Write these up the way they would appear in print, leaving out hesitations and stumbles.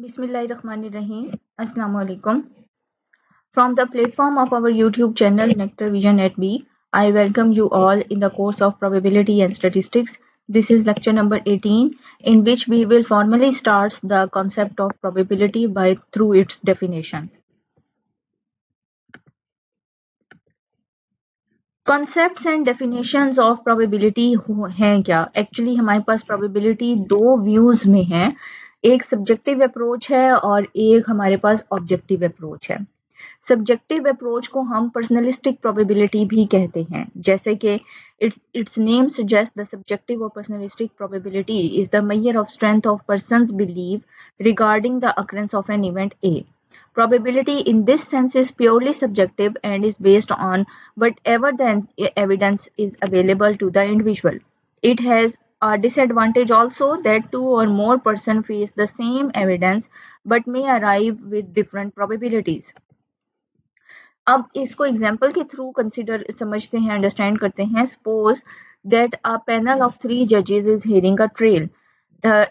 Bismillahirrahmanirrahim. Assalamu alaikum. From the platform of our YouTube channel Nectar Vision at B, I welcome you all in the course of Probability and Statistics. This is lecture number 18, in which we will formally start the concept of probability through its definition. Concepts and definitions of probability हैं क्या? Actually हमारे पास probability दो views में है. एक subjective approach है और एक हमारे पास objective approach है. सब्जेक्टिव अप्रोच को हम पर्सनलिस्टिक प्रोबेबिलिटी भी कहते हैं, जैसे कि it's name suggest the subjective और personalistic probability is the measure of strength of person's belief regarding the occurrence of an event A. Probability in this sense is purely subjective and is based on whatever the evidence is available to the individual. It has a disadvantage also that two or more persons face the same evidence but may arrive with different probabilities. अब इसको example के through consider समझते हैं, understand करते हैं. Suppose that a panel of 3 जजेस is hearing a trail.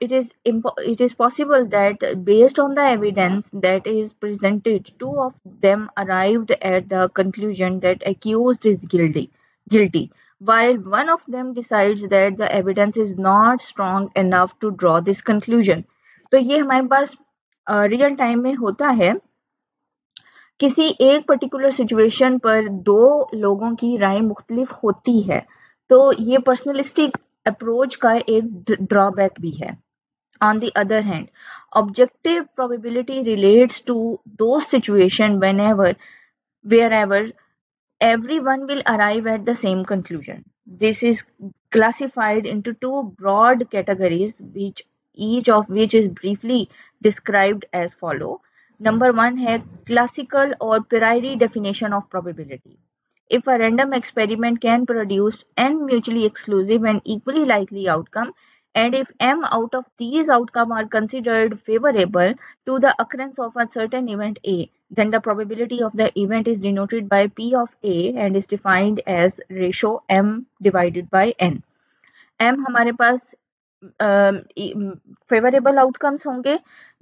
It is possible that based on the evidence that is presented, two of them arrived at the conclusion that accused is guilty, while one of them decides that the evidence is not strong enough to draw this conclusion. तो ये हमारे पास real time में होता है. किसी एक particular situation पर दो लोगों की राय मुख्तलिफ होती है, तो ये पर्सनलिस्टिक अप्रोच का एक ड्रॉबैक भी है. On the other hand, objective probability relates to those situations wherever everyone will arrive at the same conclusion. This is classified into two broad categories, each of which is briefly described as follow. Number 1 है classical or priori definition of probability. If a random experiment can produce n mutually exclusive and equally likely outcome, and if m out of these outcomes are considered favorable to the occurrence of a certain event A, then the probability of the event is denoted by P of A and is defined as ratio m divided by n. m हमारे पास favourable outcomes होंगे,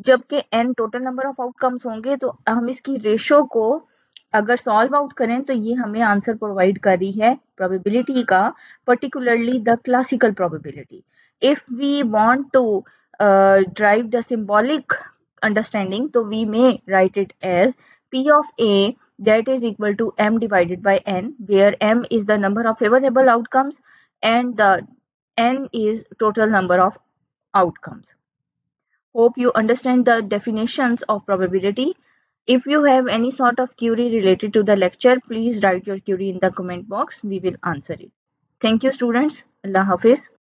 जबकि n total number of outcomes होंगे. तो हम इसकी ratio को अगर solve out करें तो ये हमें आंसर प्रोवाइड कर रही है प्रोबेबिलिटी का, particularly the classical probability. If we want to derive the symbolic understanding, तो we may write it as P of A that is equal to m divided by n, where m is the number of favorable outcomes and the n is total number of outcomes. Hope you understand the definitions of probability. If you have any sort of query related to the lecture, please write your query in the comment box. We will answer it. Thank you, students. Allah Hafiz.